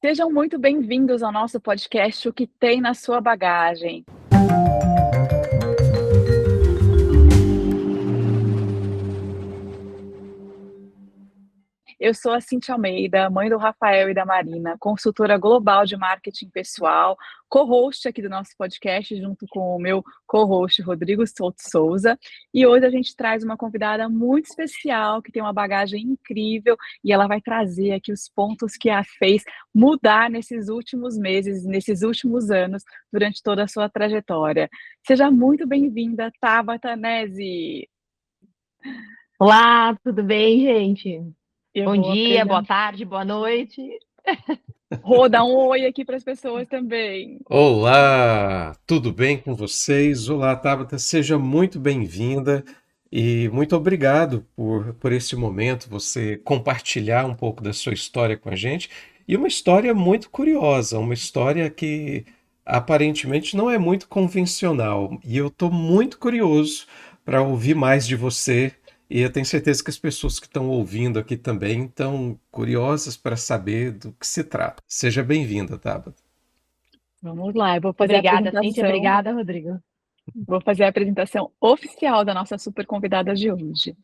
Sejam muito bem-vindos ao nosso podcast O que tem na sua bagagem. Eu sou a Cintia Almeida, mãe do Rafael e da Marina, consultora global de marketing pessoal, co-host aqui do nosso podcast, junto com o meu co-host Rodrigo Souto Souza. E hoje a gente traz uma convidada muito especial, que tem uma bagagem incrível, e ela vai trazer aqui os pontos que a fez mudar nesses últimos meses, nesses últimos anos, durante toda a sua trajetória. Seja muito bem-vinda, Tabata Nesi. Olá, tudo bem, gente? Eu Bom vou dia, boa apresentar. tarde, boa noite. Rô, dá um oi aqui para as pessoas também. Olá, tudo bem com vocês? Olá, Tabata, seja muito bem-vinda e muito obrigado por esse momento, você compartilhar um pouco da sua história com a gente. E uma história muito curiosa, uma história que aparentemente não é muito convencional. E eu estou muito curioso para ouvir mais de você. E eu tenho certeza que as pessoas que estão ouvindo aqui também estão curiosas para saber do que se trata. Seja bem-vinda, Tabata. Vamos lá, eu vou fazer a Obrigada, Cíntia. apresentação. Obrigada, Rodrigo. Vou fazer a apresentação oficial da nossa super convidada de hoje.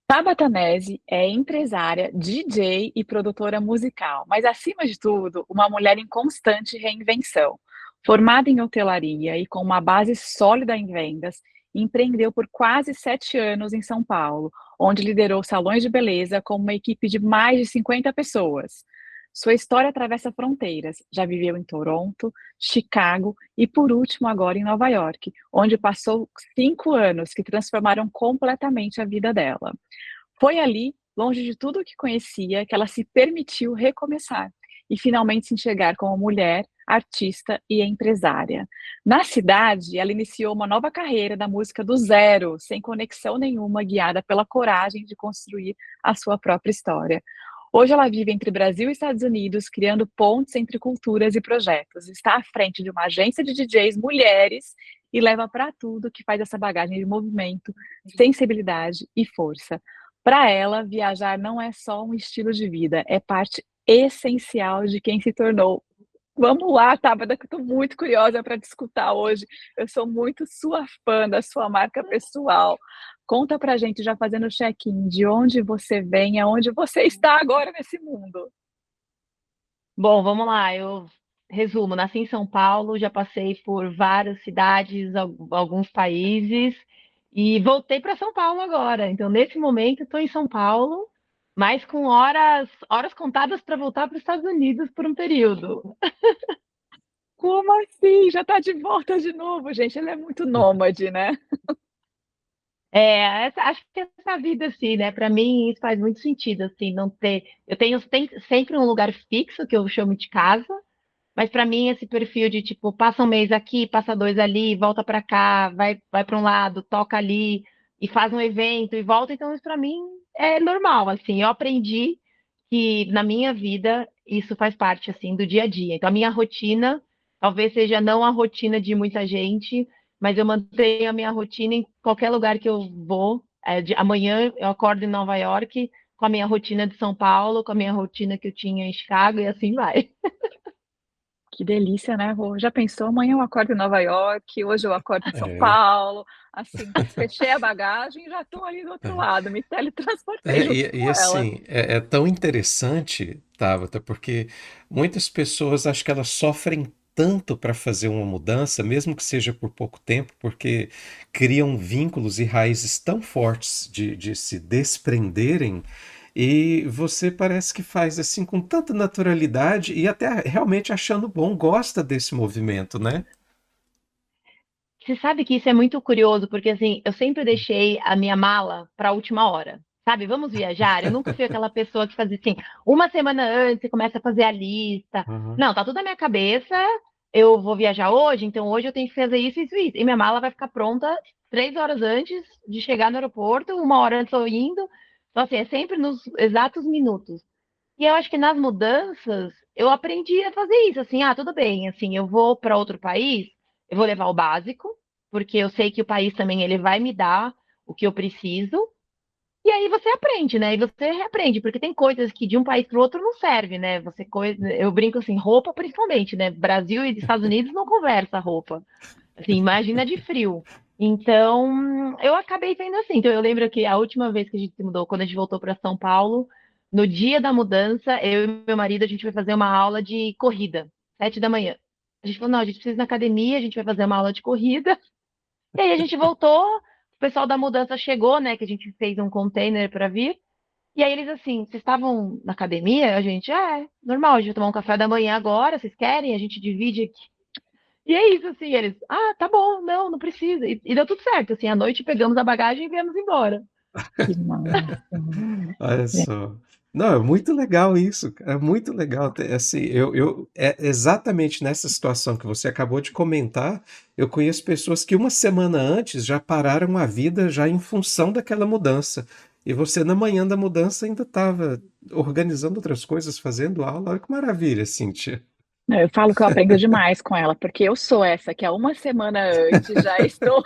Tabata Nesi é empresária, DJ e produtora musical, mas acima de tudo, uma mulher em constante reinvenção. Formada em hotelaria e com uma base sólida em vendas, empreendeu por quase 7 anos em São Paulo, onde liderou salões de beleza com uma equipe de mais de 50 pessoas. Sua história atravessa fronteiras. Já viveu em Toronto, Chicago e, por último, agora em Nova York, onde passou 5 anos que transformaram completamente a vida dela. Foi ali, longe de tudo o que conhecia, que ela se permitiu recomeçar e finalmente se enxergar como mulher, artista e empresária. Na cidade, ela iniciou uma nova carreira da música do zero, sem conexão nenhuma, guiada pela coragem de construir a sua própria história. Hoje ela vive entre Brasil e Estados Unidos, criando pontes entre culturas e projetos. Está à frente de uma agência de DJs mulheres e leva para tudo que faz essa bagagem de movimento, sensibilidade e força. Para ela, viajar não é só um estilo de vida, é parte essencial de quem se tornou. Vamos lá, Tabata, que eu estou muito curiosa para te escutar hoje. Eu sou muito sua fã da sua marca pessoal. Conta pra gente, já fazendo o check-in, de onde você vem, aonde você está agora nesse mundo. Bom, vamos lá. Eu resumo, nasci em São Paulo, já passei por várias cidades, alguns países e voltei para São Paulo agora. Então, nesse momento, estou em São Paulo, mas com horas contadas para voltar para os Estados Unidos por um período. Como assim? Já está de volta de novo, gente. Ele é muito nômade, né? Acho que essa vida, assim, né? Para mim, isso faz muito sentido, assim, não ter. Eu tenho sempre um lugar fixo que eu chamo de casa, mas para mim esse perfil de tipo passa um mês aqui, passa dois ali, volta para cá, vai para um lado, toca ali e faz um evento e volta. Então isso para mim é normal, assim. Eu aprendi que na minha vida isso faz parte assim do dia a dia. Então a minha rotina talvez seja não a rotina de muita gente, mas eu mantenho a minha rotina em qualquer lugar que eu vou. Amanhã eu acordo em Nova York com a minha rotina de São Paulo, com a minha rotina que eu tinha em Chicago e assim vai. Que delícia, né, Rô? Já pensou? Amanhã eu acordo em Nova York, hoje eu acordo em São É. Paulo. Assim, fechei a bagagem e já estou ali do outro lado. Me teletransportei junto E com ela. assim, é tão interessante, Tabata, porque muitas pessoas acho que elas sofrem tanto para fazer uma mudança, mesmo que seja por pouco tempo, porque criam vínculos e raízes tão fortes de se desprenderem, e você parece que faz assim com tanta naturalidade e até realmente achando bom, gosta desse movimento, né? Você sabe que isso é muito curioso, porque assim, eu sempre deixei a minha mala para a última hora. Sabe, vamos viajar? Eu nunca fui aquela pessoa que fazia assim, uma semana antes você começa a fazer a lista. Uhum. Não, tá tudo na minha cabeça. Eu vou viajar hoje, então hoje eu tenho que fazer isso, isso, isso. E minha mala vai ficar pronta 3 horas antes de chegar no aeroporto, uma hora antes eu indo. Então, assim, é sempre nos exatos minutos. E eu acho que nas mudanças eu aprendi a fazer isso, assim, tudo bem, assim, eu vou para outro país, eu vou levar o básico, porque eu sei que o país também ele vai me dar o que eu preciso, E aí você aprende, né? E você reaprende, porque tem coisas que de um país para o outro não serve, né? Eu brinco assim, roupa principalmente, né? Brasil e Estados Unidos não conversa roupa. Assim, imagina de frio. Então, eu acabei vendo assim. Então, eu lembro que a última vez que a gente se mudou, quando a gente voltou para São Paulo, no dia da mudança, eu e meu marido, a gente foi fazer uma aula de corrida, 7 da manhã. A gente falou, não, a gente precisa ir na academia, a gente vai fazer uma aula de corrida. E aí a gente voltou, o pessoal da mudança chegou, né, que a gente fez um container para vir. E aí eles assim, vocês estavam na academia? A gente, normal, a gente vai tomar um café da manhã agora, vocês querem? A gente divide aqui. E é isso, assim, eles, tá bom, não, não precisa. E deu tudo certo, assim, à noite pegamos a bagagem e viemos embora. Que massa. Olha É. só. Não, é muito legal isso, cara, é muito legal. Assim, é exatamente nessa situação que você acabou de comentar, eu conheço pessoas que uma semana antes já pararam a vida já em função daquela mudança. E você, na manhã da mudança, ainda estava organizando outras coisas, fazendo aula. Olha que maravilha, Cíntia. Não, eu falo que eu aprendo demais com ela, porque eu sou essa que há uma semana antes já estou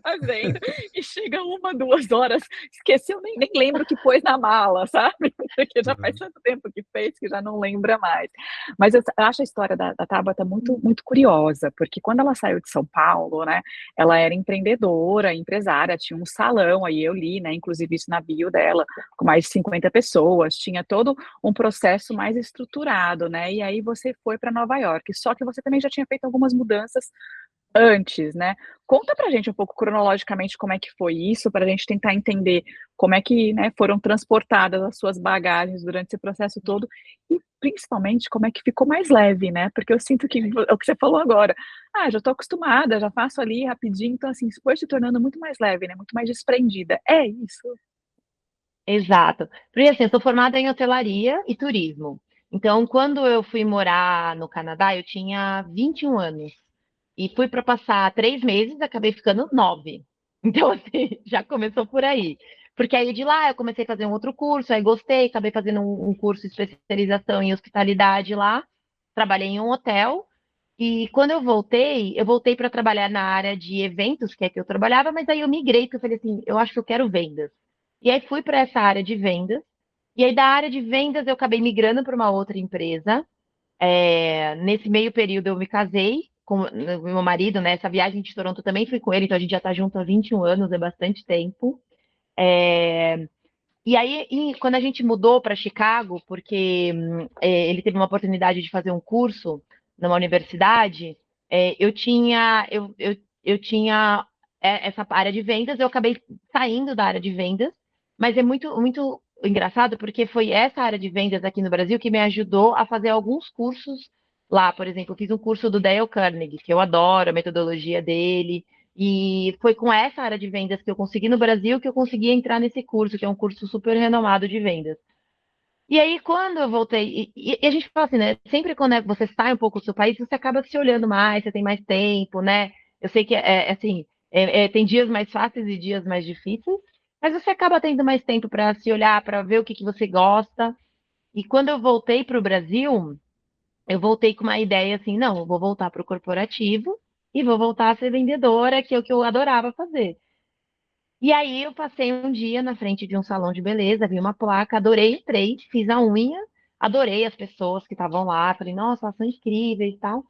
fazendo e chega 1, 2 horas, esqueceu, nem lembro o que pôs na mala, sabe, porque já faz tanto tempo que fez que já não lembra mais. Mas eu acho a história da Tabata muito muito curiosa, porque quando ela saiu de São Paulo, né, ela era empreendedora, empresária, tinha um salão, aí eu li, né, inclusive isso na bio dela, com mais de 50 pessoas, tinha todo um processo mais estruturado, né, e aí você foi para Nova York, só que você também já tinha feito algumas mudanças antes, né. Conta pra gente um pouco cronologicamente como é que foi isso, pra gente tentar entender como é que, né, foram transportadas as suas bagagens durante esse processo todo e principalmente como é que ficou mais leve, né, porque eu sinto que é o que você falou agora, já tô acostumada, já faço ali rapidinho, então assim, isso foi se tornando muito mais leve, né, muito mais desprendida. É isso? Exato. Porque assim, eu sou formada em hotelaria e turismo. Então, quando eu fui morar no Canadá, eu tinha 21 anos. E fui para passar 3 meses, acabei ficando 9. Então, assim, já começou por aí. Porque aí de lá eu comecei a fazer um outro curso, aí gostei, acabei fazendo um curso de especialização em hospitalidade lá. Trabalhei em um hotel. E quando eu voltei para trabalhar na área de eventos, que é que eu trabalhava, mas aí eu migrei, porque eu falei assim, eu acho que eu quero vendas. E aí fui para essa área de vendas. E aí da área de vendas eu acabei migrando para uma outra empresa. Nesse meio período eu me casei com o meu marido, né? Essa viagem de Toronto também fui com ele, então a gente já está junto há 21 anos, é bastante tempo. É, E aí, quando a gente mudou para Chicago, porque ele teve uma oportunidade de fazer um curso numa universidade, eu tinha essa área de vendas, eu acabei saindo da área de vendas, mas é muito, muito engraçado porque foi essa área de vendas aqui no Brasil que me ajudou a fazer alguns cursos lá. Por exemplo, eu fiz um curso do Dale Carnegie, que eu adoro a metodologia dele. E foi com essa área de vendas que eu consegui no Brasil que eu consegui entrar nesse curso, que é um curso super renomado de vendas. E aí, quando eu voltei, e a gente fala assim, né? Sempre quando você sai um pouco do seu país, você acaba se olhando mais, você tem mais tempo, né? Eu sei que assim, tem dias mais fáceis e dias mais difíceis, mas você acaba tendo mais tempo para se olhar, para ver o que que você gosta. E quando eu voltei para o Brasil, eu voltei com uma ideia assim, não, eu vou voltar para o corporativo e vou voltar a ser vendedora, que é o que eu adorava fazer. E aí eu passei um dia na frente de um salão de beleza, vi uma placa, adorei, entrei, fiz a unha, adorei as pessoas que estavam lá, falei, nossa, elas são incríveis e tal.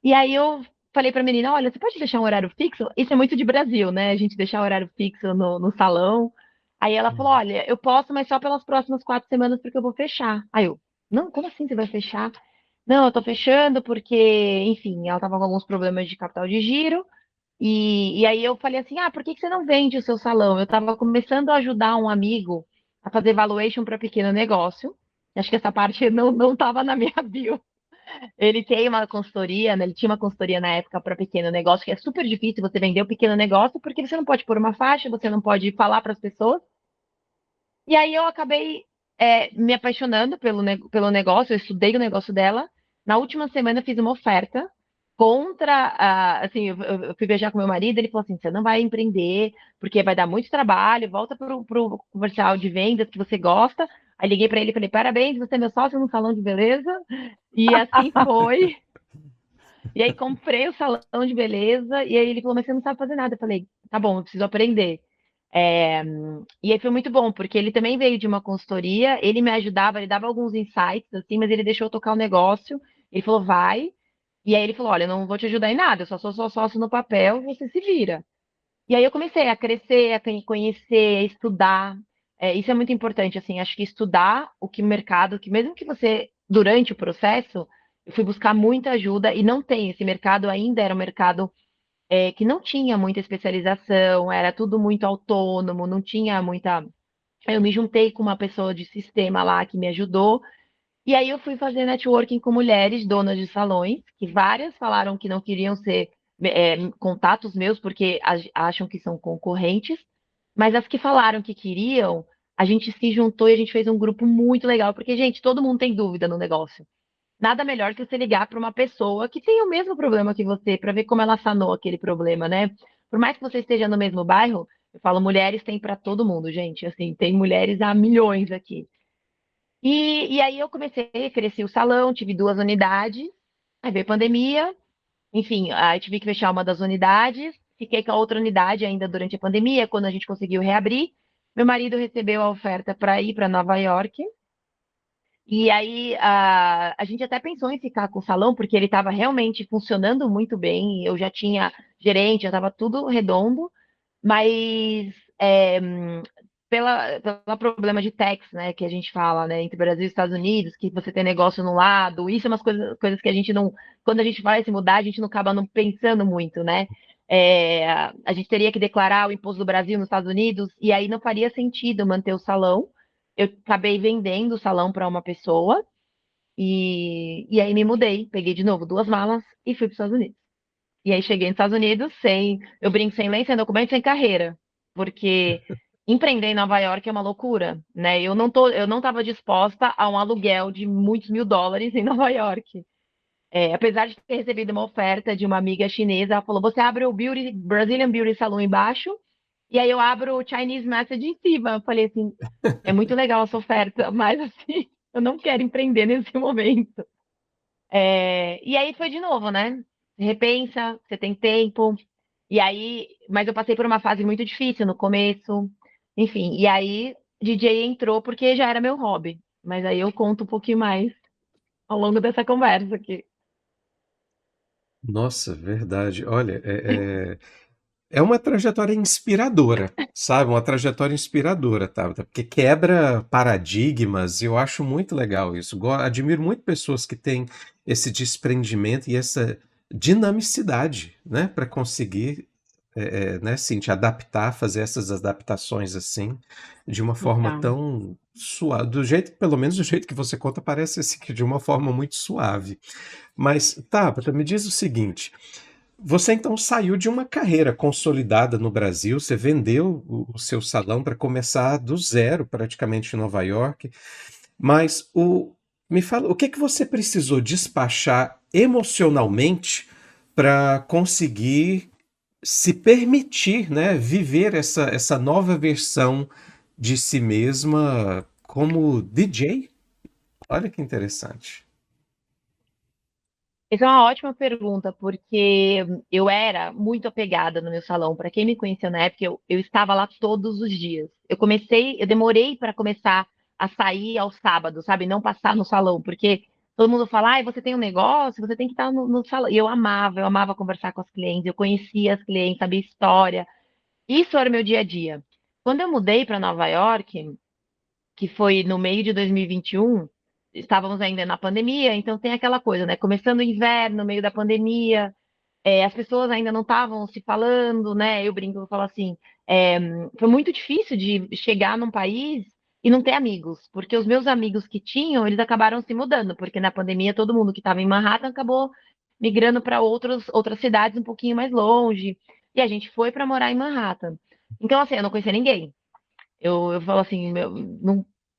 E aí eu falei pra menina, olha, você pode deixar um horário fixo? Isso é muito de Brasil, né? A gente deixar horário fixo no salão. Aí ela falou, olha, eu posso, mas só pelas próximas 4 semanas, porque eu vou fechar. Aí eu, não, como assim você vai fechar? Não, eu tô fechando porque, enfim, ela tava com alguns problemas de capital de giro. E aí eu falei assim, por que que você não vende o seu salão? Eu estava começando a ajudar um amigo a fazer valuation para pequeno negócio. Acho que essa parte não estava na minha bio. Ele tem uma consultoria, né? Ele tinha uma consultoria na época para pequeno negócio, que é super difícil você vender o pequeno negócio, porque você não pode pôr uma faixa, você não pode falar para as pessoas. E aí eu acabei me apaixonando pelo negócio, eu estudei o negócio dela. Na última semana eu fiz uma oferta contra, assim, eu fui viajar com meu marido, ele falou assim, você não vai empreender, porque vai dar muito trabalho, volta pro comercial de vendas que você gosta. Aí liguei para ele e falei, parabéns, você é meu sócio no salão de beleza. E assim foi. E aí comprei o salão de beleza, e aí ele falou, mas você não sabe fazer nada. Eu falei, tá bom, eu preciso aprender. E aí foi muito bom, porque ele também veio de uma consultoria, ele me ajudava, ele dava alguns insights, assim, mas ele deixou eu tocar o negócio, ele falou, vai, e aí ele falou, olha, eu não vou te ajudar em nada, eu só sou só sócio no papel, você se vira. E aí eu comecei a crescer, a conhecer, a estudar. Isso é muito importante, assim, acho que estudar o que o mercado, que mesmo que você, durante o processo, eu fui buscar muita ajuda e não tem, esse mercado ainda era um mercado que não tinha muita especialização, era tudo muito autônomo, não tinha muita. Eu me juntei com uma pessoa de sistema lá que me ajudou, e aí eu fui fazer networking com mulheres donas de salões, que várias falaram que não queriam ser contatos meus porque acham que são concorrentes, mas as que falaram que queriam, a gente se juntou e a gente fez um grupo muito legal, porque, gente, todo mundo tem dúvida no negócio. Nada melhor que você ligar para uma pessoa que tem o mesmo problema que você, para ver como ela sanou aquele problema, né? Por mais que você esteja no mesmo bairro, eu falo, mulheres tem para todo mundo, gente. Assim, tem mulheres há milhões aqui. E aí eu comecei, cresci o salão, tive 2 unidades, aí veio pandemia, enfim, aí tive que fechar uma das unidades, fiquei com a outra unidade ainda durante a pandemia, quando a gente conseguiu reabrir. Meu marido recebeu a oferta para ir para Nova York, e aí a gente até pensou em ficar com o salão, porque ele estava realmente funcionando muito bem. Eu já tinha gerente, já estava tudo redondo, mas pela problema de tax, né, que a gente fala, né, entre Brasil e Estados Unidos, que você tem negócio no lado, isso é umas coisas que a gente não, quando a gente vai se mudar, a gente não acaba não pensando muito, né? A gente teria que declarar o imposto do Brasil nos Estados Unidos, e aí não faria sentido manter o salão. Eu acabei vendendo o salão para uma pessoa, e aí me mudei, peguei de novo 2 malas e fui para os Estados Unidos. E aí cheguei nos Estados Unidos eu brinco sem lei, sem documento, sem carreira, porque empreender em Nova York é uma loucura, né? Eu não estava disposta a um aluguel de muitos mil dólares em Nova York. Apesar de ter recebido uma oferta de uma amiga chinesa, ela falou: você abre o Brazilian Beauty Salon embaixo, e aí eu abro o Chinese Message em cima. Eu falei assim: é muito legal essa oferta, mas assim, eu não quero empreender nesse momento. E aí foi de novo, né? Repensa, você tem tempo. E aí, mas eu passei por uma fase muito difícil no começo. Enfim, e aí DJ entrou porque já era meu hobby. Mas aí eu conto um pouquinho mais ao longo dessa conversa aqui. Nossa, verdade. Olha, é uma trajetória inspiradora, sabe? Uma trajetória inspiradora, Tabata, porque quebra paradigmas e eu acho muito legal isso. Admiro muito pessoas que têm esse desprendimento e essa dinamicidade, né, para conseguir, né, sim, te adaptar, fazer essas adaptações assim, de uma forma Então, tão suave, do jeito, pelo menos do jeito que você conta, parece assim, que de uma forma muito suave. Mas, Tabata, me diz o seguinte. Você então saiu de uma carreira consolidada no Brasil, você vendeu o seu salão para começar do zero, praticamente em Nova York, mas me fala, o que que você precisou despachar emocionalmente para conseguir se permitir, né, viver essa nova versão de si mesma como DJ? Olha que interessante. Essa é uma ótima pergunta, porque eu era muito apegada no meu salão. Para quem me conheceu na época, eu estava lá todos os dias. Eu demorei para começar a sair aos sábados, sabe? Não passar no salão, porque todo mundo fala, ai, você tem um negócio, você tem que estar no salão. E eu amava conversar com as clientes, eu conhecia as clientes, sabia história. Isso era o meu dia a dia. Quando eu mudei para Nova York, que foi no meio de 2021, estávamos ainda na pandemia, então tem aquela coisa, né? Começando o inverno, no meio da pandemia, as pessoas ainda não estavam se falando, né? Eu brinco, eu falo assim, é, foi muito difícil de chegar num país e não ter amigos, porque os meus amigos que tinham, eles acabaram se mudando, porque na pandemia todo mundo que estava em Manhattan acabou migrando para outras cidades um pouquinho mais longe, e a gente foi para morar em Manhattan. Então, assim, eu não conhecia ninguém. Eu falo assim,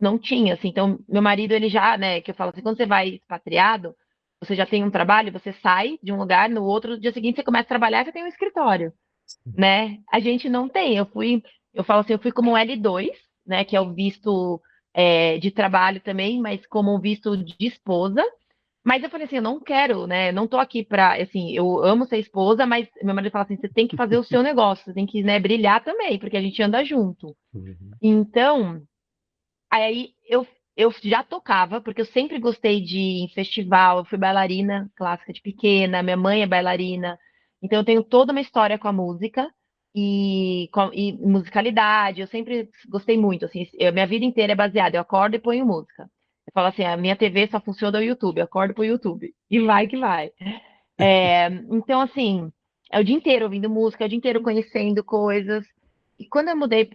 não tinha, assim. Então, meu marido, ele já, né, que eu falo assim, quando você vai expatriado, você já tem um trabalho, você sai de um lugar, no outro, no dia seguinte você começa a trabalhar, você tem um escritório, né? A gente não tem. Eu falo assim, eu fui como um L2, né, que é o visto de trabalho também, mas como um visto de esposa. Mas eu falei assim, eu não quero, né? Eu não tô aqui pra, assim, eu amo ser esposa, mas meu marido fala assim, você tem que fazer o seu negócio, você tem que, né, brilhar também, porque a gente anda junto. Uhum. Então, aí eu já tocava, porque eu sempre gostei de ir em festival, eu fui bailarina clássica de pequena, minha mãe é bailarina, então eu tenho toda uma história com a música e musicalidade, eu sempre gostei muito, assim, minha vida inteira é baseada, eu acordo e ponho música. Eu falo assim, a minha TV só funciona no YouTube, eu acordo pro YouTube, e vai que vai. Então, assim, é o dia inteiro ouvindo música, é o dia inteiro conhecendo coisas. E quando eu mudei,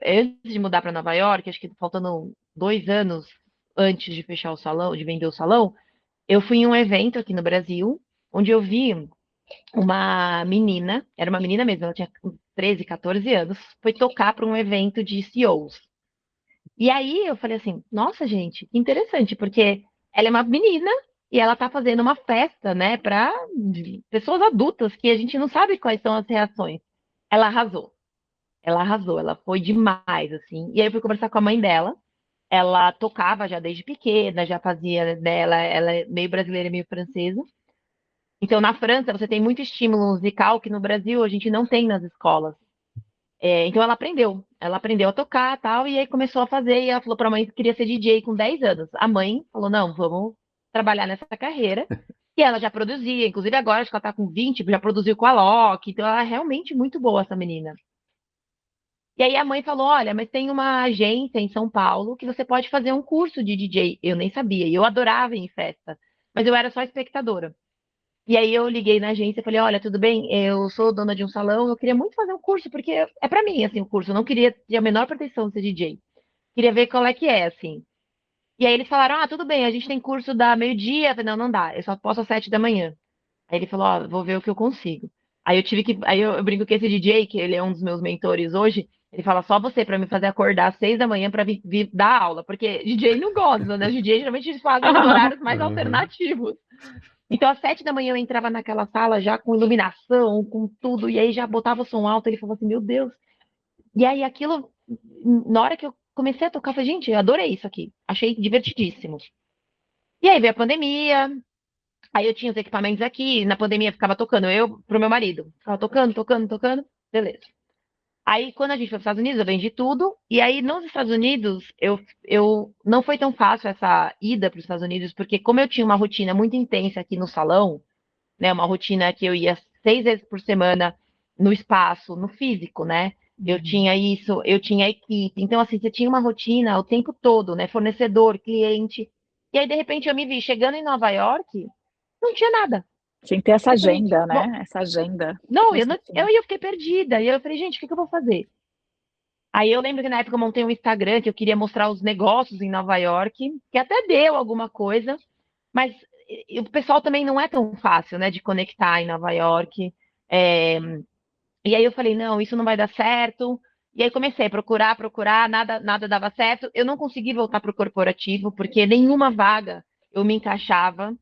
antes de mudar para Nova York, acho que faltando 2 anos antes de fechar o salão, de vender o salão, eu fui em um evento aqui no Brasil, onde eu vi uma menina, era uma menina mesmo, ela tinha 13, 14 anos, foi tocar para um evento de CEOs. E aí eu falei assim, nossa, gente, que interessante, porque ela é uma menina e ela tá fazendo uma festa, né, para pessoas adultas que a gente não sabe quais são as reações. Ela arrasou. Ela arrasou, ela foi demais, assim. E aí eu fui conversar com a mãe dela. Ela tocava já desde pequena, já fazia dela, ela é meio brasileira, meio francesa. Então, na França, você tem muito estímulo musical que no Brasil a gente não tem nas escolas. Então ela aprendeu a tocar tal, e aí começou a fazer, e ela falou pra mãe que queria ser DJ com 10 anos. A mãe falou, não, vamos trabalhar nessa carreira. E ela já produzia, inclusive agora acho que ela tá com 20, já produziu com a Loki, então ela é realmente muito boa, essa menina. E aí a mãe falou, olha, mas tem uma agência em São Paulo que você pode fazer um curso de DJ. Eu nem sabia, e eu adorava ir em festa, mas eu era só espectadora. E aí eu liguei na agência e falei, olha, tudo bem? Eu sou dona de um salão, eu queria muito fazer um curso, porque é pra mim, assim, o curso. Eu não queria ter a menor pretensão de ser DJ. Queria ver qual é que é, assim. E aí eles falaram, ah, tudo bem, a gente tem curso da meio-dia. Eu falei, não, não dá, eu só posso às 7 da manhã. Aí ele falou, ó, vou ver o que eu consigo. Aí eu tive que, aí eu brinco que esse DJ, que ele é um dos meus mentores hoje, ele fala só você pra me fazer acordar às 6 da manhã pra vir dar aula, porque DJ não gosta, né? Os DJ geralmente eles fazem os horários mais Uhum. alternativos. Então, às 7 da manhã eu entrava naquela sala já com iluminação, com tudo, e aí já botava o som alto. Ele falou assim: Meu Deus. E aí aquilo, na hora que eu comecei a tocar, eu falei: Gente, eu adorei isso aqui. Achei divertidíssimo. E aí veio a pandemia, aí eu tinha os equipamentos aqui, na pandemia eu ficava tocando, eu pro meu marido. Ficava tocando, tocando, tocando, beleza. Aí, quando a gente foi para os Estados Unidos, eu vendi tudo. E aí, nos Estados Unidos, eu não foi tão fácil essa ida para os Estados Unidos, porque como eu tinha uma rotina muito intensa aqui no salão, né? Uma rotina que eu ia 6 vezes por semana no espaço, no físico, né? Eu Uhum. tinha isso, eu tinha equipe. Então, assim, você tinha uma rotina o tempo todo, né? Fornecedor, cliente. E aí, de repente, eu me vi chegando em Nova York, não tinha nada. Sem ter essa Eu falei, agenda, bom, né? Essa agenda não, você tinha. eu fiquei perdida. E eu falei, gente, o que que eu vou fazer? Aí eu lembro que na época eu montei um Instagram que eu queria mostrar os negócios em Nova York, que até deu alguma coisa, mas o pessoal também não é tão fácil, né, de conectar em Nova York. É, e aí eu falei, não, isso não vai dar certo. E aí comecei a procurar, procurar, nada, nada dava certo. Eu não consegui voltar para o corporativo, porque nenhuma vaga eu me encaixava,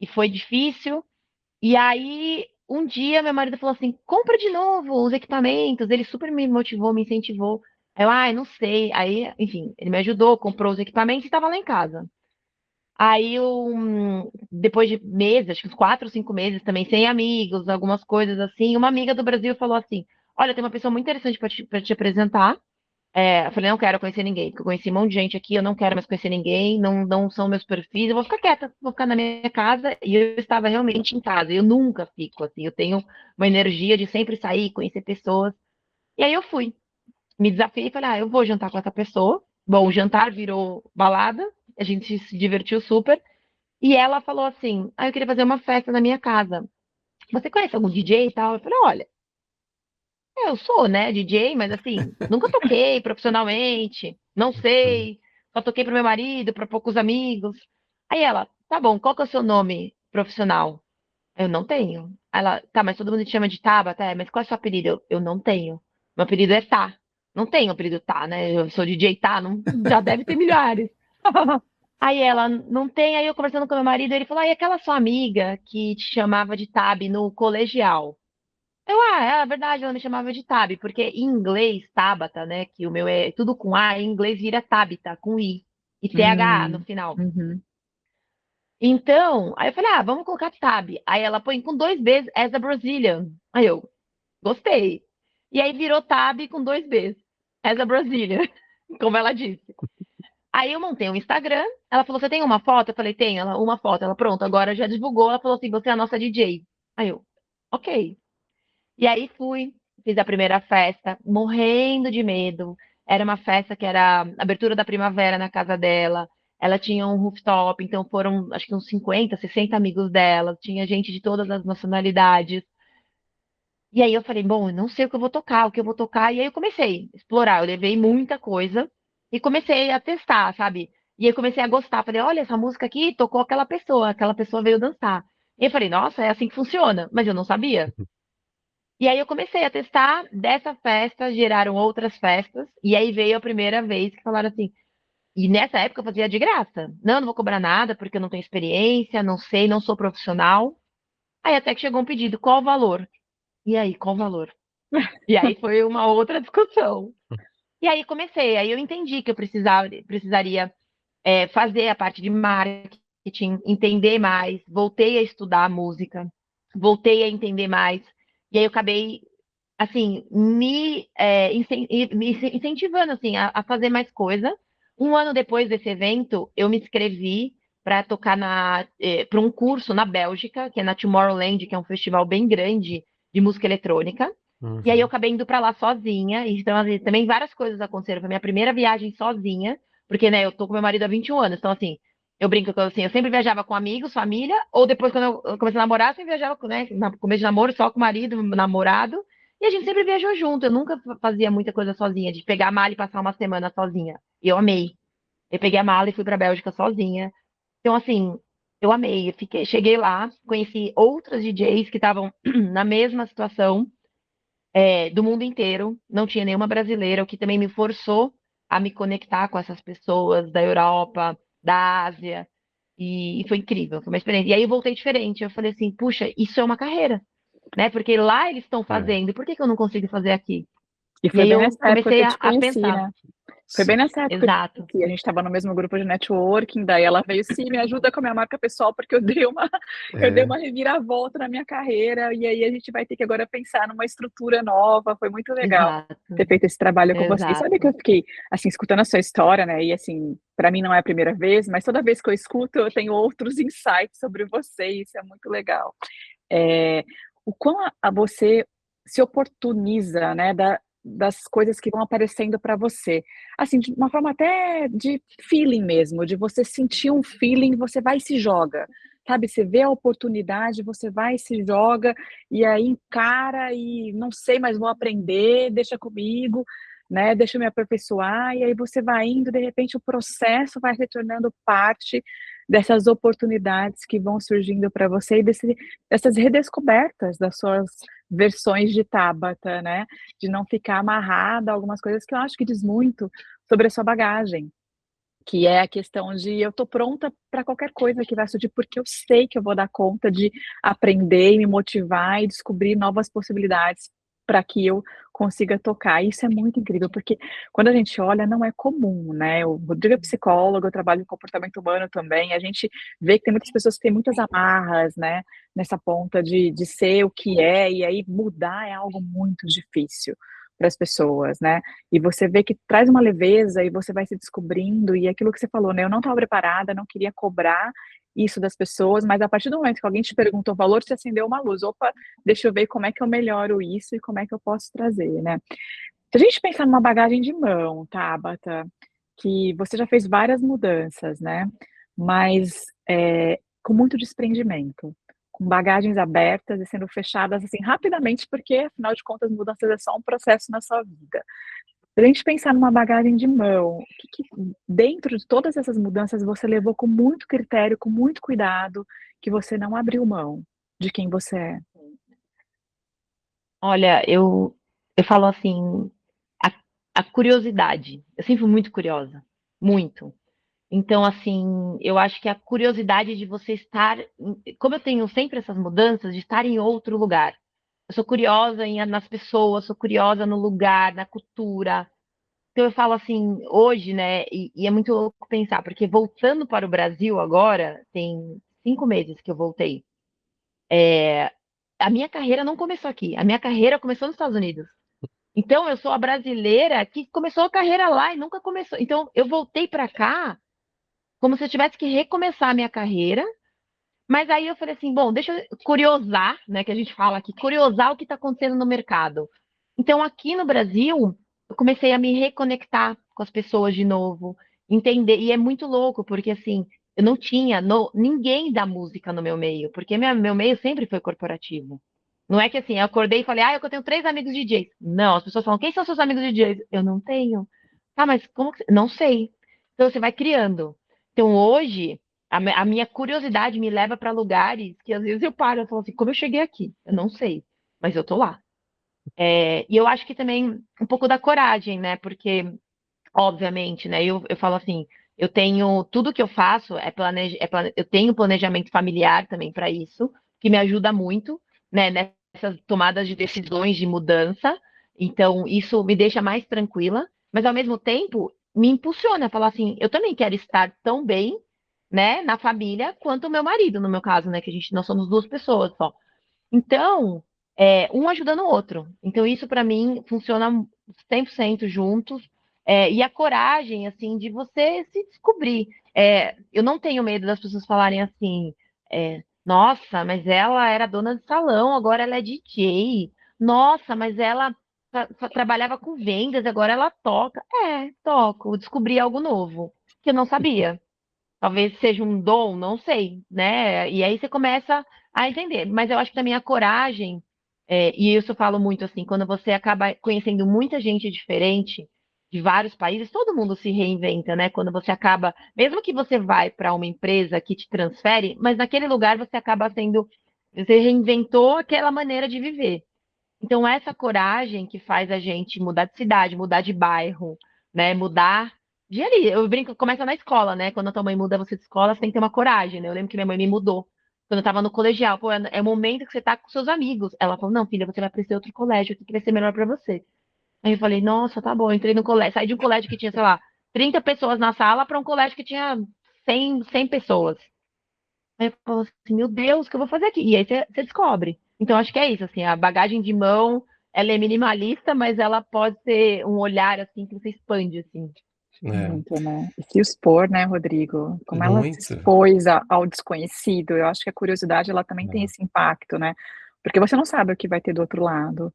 e foi difícil. E aí, um dia, meu marido falou assim: compra de novo os equipamentos. Ele super me motivou, me incentivou. Aí eu, ai, não sei. Aí, enfim, ele me ajudou, comprou os equipamentos e estava lá em casa. Aí, depois de meses, acho que uns 4 ou 5 meses também, sem amigos, algumas coisas assim, uma amiga do Brasil falou assim: Olha, tem uma pessoa muito interessante para te apresentar. Eu falei, não quero conhecer ninguém, porque eu conheci um monte de gente aqui, eu não quero mais conhecer ninguém, não, não são meus perfis, eu vou ficar quieta, vou ficar na minha casa, e eu estava realmente em casa, eu nunca fico assim, eu tenho uma energia de sempre sair, conhecer pessoas, e aí eu fui, me desafiei e falei, eu vou jantar com essa pessoa, bom, o jantar virou balada, a gente se divertiu super, e ela falou assim, eu queria fazer uma festa na minha casa, você conhece algum DJ e tal? Eu falei, olha, eu sou, né, DJ, mas assim, nunca toquei profissionalmente, não sei, só toquei pro meu marido, para poucos amigos. Aí ela, tá bom, qual que é o seu nome profissional? Eu não tenho. Aí ela, tá, mas todo mundo te chama de Tabata, mas qual é o seu apelido? Eu não tenho. Meu apelido é Tá. Não tenho apelido Tá, né? Eu sou DJ Tá, não, já deve ter milhares. Aí ela, não tem, aí eu conversando com meu marido, ele falou, e aquela sua amiga que te chamava de Tab no colegial? É verdade, ela me chamava de Tab, porque em inglês, Tabata, né, que o meu é tudo com A, em inglês vira Tabita, com I, e THA no Hum, final. uhum. Então, aí eu falei, vamos colocar Tab. Aí ela põe com 2 Bs, as a Brazilian. Aí eu, gostei. E aí virou Tab com 2 Bs, as a Brazilian, como ela disse. Aí eu montei um Instagram, ela falou, você tem uma foto? Eu falei, tenho. Ela, uma foto. Ela, pronto, agora já divulgou. Ela falou assim, você é a nossa DJ. Aí eu, ok. E aí fui, fiz a primeira festa, morrendo de medo. Era uma festa que era a abertura da primavera na casa dela. Ela tinha um rooftop, então foram acho que uns 50, 60 amigos dela. Tinha gente de todas as nacionalidades. E aí eu falei, bom, eu não sei o que eu vou tocar, o que eu vou tocar. E aí eu comecei a explorar. Eu levei muita coisa e comecei a testar, sabe? E aí eu comecei a gostar. Falei, olha, essa música aqui tocou aquela pessoa veio dançar. E eu falei, nossa, é assim que funciona. Mas eu não sabia. E aí eu comecei a testar, dessa festa geraram outras festas, e aí veio a primeira vez que falaram assim, e nessa época eu fazia de graça. Não, não vou cobrar nada, porque eu não tenho experiência, não sei, não sou profissional. Aí até que chegou um pedido, qual o valor? E aí, qual o valor? E aí foi uma outra discussão. E aí comecei, aí eu entendi que eu precisaria fazer a parte de marketing, entender mais, voltei a estudar música, voltei a entender mais, e aí eu acabei assim, me incentivando assim, a fazer mais coisa. Um ano depois desse evento, eu me inscrevi para tocar para um curso na Bélgica, que é na Tomorrowland, que é um festival bem grande de música eletrônica. E aí eu Uhum. acabei indo para lá sozinha. Então, assim, também várias coisas aconteceram. Foi minha primeira viagem sozinha, porque, né, eu tô com meu marido há 21 anos. Então, assim, eu brinco que assim, eu sempre viajava com amigos, família, ou depois, quando eu comecei a namorar, eu sempre viajava com, né, no começo de namoro, só com o marido, namorado. E a gente sempre viajou junto. Eu nunca fazia muita coisa sozinha, de pegar a mala e passar uma semana sozinha. E eu amei. Eu peguei a mala e fui pra Bélgica sozinha. Então, assim, eu amei. Cheguei lá, conheci outras DJs que estavam na mesma situação, do mundo inteiro. Não tinha nenhuma brasileira, o que também me forçou a me conectar com essas pessoas da Europa, da Ásia. E foi incrível, foi uma experiência. E aí eu voltei diferente. Eu falei assim, puxa, isso é uma carreira, né? Porque lá eles estão É, fazendo, por que que eu não consigo fazer aqui? E E foi aí bem eu nessa época que comecei eu a, te a conheci, pensar, né? Foi bem sim. nessa época exato, que a gente estava no mesmo grupo de networking, daí ela veio, sim, me ajuda com a minha marca pessoal, porque eu dei uma, eu dei É, uma reviravolta na minha carreira, e aí a gente vai ter que agora pensar numa estrutura nova. Foi muito legal exato, ter feito esse trabalho com você. E sabe que exato. eu fiquei, assim, escutando a sua história, né? E assim, para mim não é a primeira vez, mas toda vez que eu escuto, eu tenho outros insights sobre você, e isso é muito legal. É, o quão você se oportuniza, né, das coisas que vão aparecendo para você. Assim, de uma forma até de feeling mesmo, de você sentir um feeling, você vai e se joga. Sabe, você vê a oportunidade, você vai e se joga, e aí encara e não sei, mas vou aprender, deixa comigo, né? Deixa eu me aperfeiçoar, e aí você vai indo, de repente o processo vai se tornando parte dessas oportunidades que vão surgindo para você e dessas redescobertas das suas versões de Tabata, né? De não ficar amarrada a algumas coisas que eu acho que diz muito sobre a sua bagagem, que é a questão de eu tô pronta para qualquer coisa que vai surgir, porque eu sei que eu vou dar conta de aprender e me motivar e descobrir novas possibilidades para que eu consiga tocar. Isso é muito incrível, porque quando a gente olha, não é comum, né? O Rodrigo é psicólogo, eu trabalho em comportamento humano também, a gente vê que tem muitas pessoas que têm muitas amarras, né? Nessa ponta de ser o que é, e aí mudar é algo muito difícil para as pessoas, né? E você vê que traz uma leveza e você vai se descobrindo, e aquilo que você falou, né? Eu não estava preparada, não queria cobrar isso das pessoas, mas a partir do momento que alguém te perguntou o valor, você acendeu uma luz. Opa, deixa eu ver como é que eu melhoro isso e como é que eu posso trazer, né? Se a gente pensar numa bagagem de mão, Tabata, que você já fez várias mudanças, né? Mas com muito desprendimento, com bagagens abertas e sendo fechadas assim rapidamente, porque afinal de contas mudanças é só um processo na sua vida. Se a gente pensar numa bagagem de mão, o que dentro de todas essas mudanças você levou com muito critério, com muito cuidado, que você não abriu mão de quem você é? Olha, eu falo assim, a, a curiosidade. Eu sempre fui muito curiosa, muito. Então, assim, eu acho que a curiosidade de você estar, como eu tenho sempre essas mudanças, de estar em outro lugar. Eu sou curiosa nas pessoas, sou curiosa no lugar, na cultura. Então eu falo assim, hoje, né, e é muito louco pensar, porque voltando para o Brasil agora, tem 5 meses que eu voltei. É, a minha carreira não começou aqui, a minha carreira começou nos Estados Unidos. Então, eu sou a brasileira que começou a carreira lá e nunca começou. Então, eu voltei para cá como se eu tivesse que recomeçar a minha carreira. Mas aí eu falei assim, bom, deixa eu curiosar, né, que a gente fala aqui, curiosar o que está acontecendo no mercado. Então, aqui no Brasil, eu comecei a me reconectar com as pessoas de novo, entender, e é muito louco, porque assim, eu não tinha ninguém da música no meu meio, porque meu meio sempre foi corporativo. Não é que assim, eu acordei e falei, eu tenho 3 amigos DJs. Não, as pessoas falam, quem são seus amigos DJs? Eu não tenho. Ah, mas como que... Não sei. Então você vai criando. Então hoje, a minha curiosidade me leva para lugares que às vezes eu paro e falo assim, como eu cheguei aqui? Eu não sei, mas eu tô lá. E eu acho que também um pouco da coragem, né? Porque, obviamente, né? Eu falo assim, eu tenho tudo que eu faço eu tenho planejamento familiar também para isso, que me ajuda muito, né? Nessas tomadas de decisões de mudança. Então, isso me deixa mais tranquila, mas ao mesmo tempo me impulsiona a falar assim, eu também quero estar tão bem, né, na família quanto o meu marido, no meu caso, né? Que nós somos 2 pessoas só. Então, um ajudando o outro. Então, isso para mim funciona 100% juntos. E a coragem, assim, de você se descobrir. Eu não tenho medo das pessoas falarem assim, nossa, mas ela era dona de salão, agora ela é DJ. Nossa, mas ela trabalhava com vendas, agora ela toca. Toco, descobri algo novo que eu não sabia. Talvez seja um dom, não sei, né? E aí você começa a entender. Mas eu acho que também a coragem, e isso eu falo muito assim, quando você acaba conhecendo muita gente diferente de vários países, todo mundo se reinventa, né? Quando você acaba, mesmo que você vai para uma empresa que te transfere, mas naquele lugar você acaba sendo, você reinventou aquela maneira de viver. Então, essa coragem que faz a gente mudar de cidade, mudar de bairro, né? Mudar de ali. Eu brinco, começa na escola, né? Quando a tua mãe muda você de escola, você tem que ter uma coragem, né? Eu lembro que minha mãe me mudou. Quando eu tava no colegial, pô, é o momento que você tá com seus amigos. Ela falou, não, filha, você vai pra esse outro colégio, aqui que vai ser melhor pra você. Aí eu falei, nossa, tá bom. Entrei no colégio, saí de um colégio que tinha, sei lá, 30 pessoas na sala para um colégio que tinha 100 pessoas. Aí eu falo assim, meu Deus, o que eu vou fazer aqui? E aí você descobre. Então, acho que é isso, assim, a bagagem de mão, ela é minimalista, mas ela pode ser um olhar, assim, que você expande, assim. É, Muito, né? E se expor, né, Rodrigo? Como ela se muito. expôs ao desconhecido, eu acho que a curiosidade, ela também tem Ah, esse impacto, né? Porque você não sabe o que vai ter do outro lado.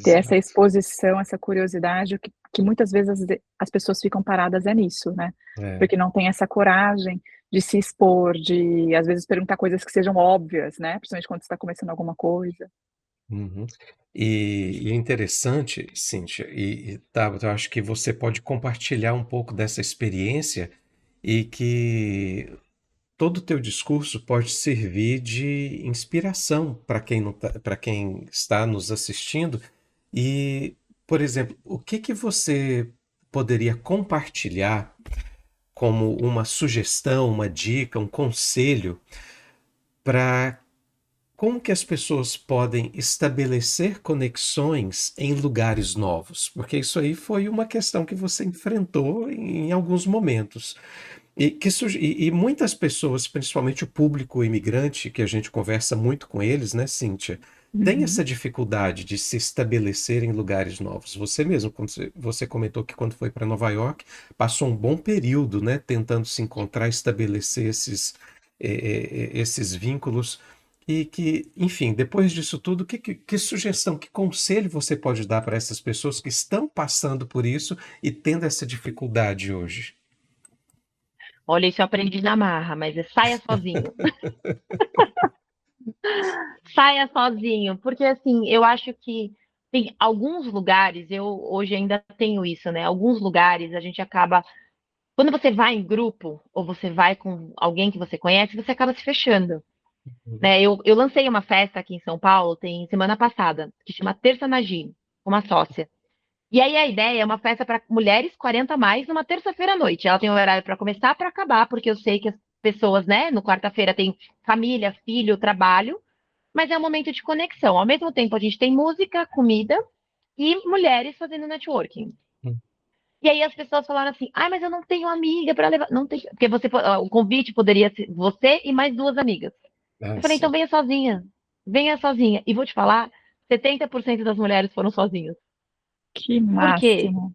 Ter essa exato. exposição, essa curiosidade, que muitas vezes as pessoas ficam paradas é nisso, né? É. Porque não tem essa coragem de se expor, de às vezes perguntar coisas que sejam óbvias, né? Principalmente quando você está começando alguma coisa. Uhum. E é interessante, Cíntia, Tabata, eu acho que você pode compartilhar um pouco dessa experiência e que todo o teu discurso pode servir de inspiração para quem não para quem está nos assistindo. E, por exemplo, o que que você poderia compartilhar como uma sugestão, uma dica, um conselho para como que as pessoas podem estabelecer conexões em lugares novos? Porque isso aí foi uma questão que você enfrentou em alguns momentos. E muitas pessoas, principalmente o público imigrante, que a gente conversa muito com eles, né, Cíntia, tem Uhum. essa dificuldade de se estabelecer em lugares novos. Você mesmo, quando você comentou que quando foi para Nova York, passou um bom período, né, tentando se encontrar, estabelecer esses vínculos. E que, enfim, depois disso tudo, que sugestão, que conselho você pode dar para essas pessoas que estão passando por isso e tendo essa dificuldade hoje? Olha, isso eu aprendi na marra, mas saia sozinho. Saia sozinho, porque assim, eu acho que tem alguns lugares, eu hoje ainda tenho isso, né? Alguns lugares a gente acaba, quando você vai em grupo, ou você vai com alguém que você conhece, você acaba se fechando. Né? Eu lancei uma festa aqui em São Paulo, tem semana passada, que chama Terça na Gi, com uma sócia. E aí a ideia é uma festa para mulheres 40 a mais numa terça-feira à noite. Ela tem um horário para começar para acabar, porque eu sei que as pessoas, né, no quarta-feira tem família, filho, trabalho, mas é um momento de conexão. Ao mesmo tempo, a gente tem música, comida e mulheres fazendo networking. E aí as pessoas falaram assim, ai, mas eu não tenho amiga para levar. Não tem, porque o convite poderia ser você e mais duas amigas. Ah, Eu falei, então sim. venha sozinha. Venha sozinha. E vou te falar, 70% das mulheres foram sozinhas. Que Por quê? máximo.